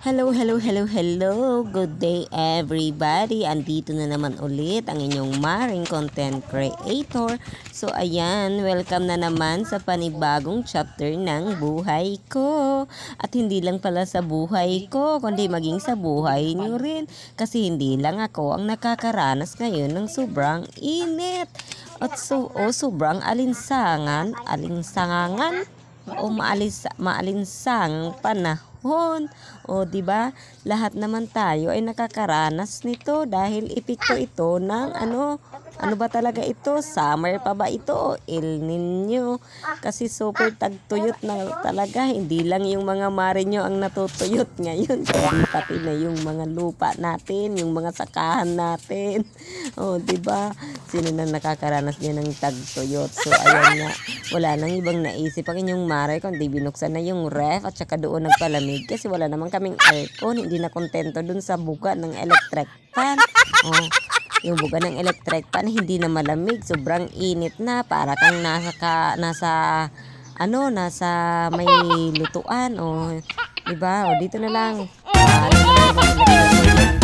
Hello, hello, hello, hello. Good day everybody. Andito na naman ulit ang inyong Maring Content Creator. So ayan, welcome na naman sa panibagong chapter ng buhay ko. At hindi lang pala sa buhay ko, kundi maging sa buhay niyo rin. Kasi hindi lang ako ang nakakaranas ngayon ng sobrang init. At sobrang alinsangan o maalinsang panahon. O di ba? Lahat naman tayo ay nakakaranas nito dahil epekto ito ng ano ba talaga ito? Summer pa ba ito o El Nino? Kasi super tagtuyot na talaga. Hindi lang yung mga marinyo ang natutuyot ngayon. Kundi pati na yung mga lupa natin, yung mga sakahan natin. O di ba? Sino na nakakaranas niya ng tagtuyot? So ayan nga, wala nang ibang naisip ang inyong mare kundi binuksan na yung ref at saka doon nagpalamig kasi wala naman kaming aircon. Hindi na kontento dun sa buga ng electric fan. Oh, yung buga ng electric fan hindi na malamig, sobrang init na, para kang nasa may lutuan. O, di ba? O dito na lang. Wala na lang ibang electric fan.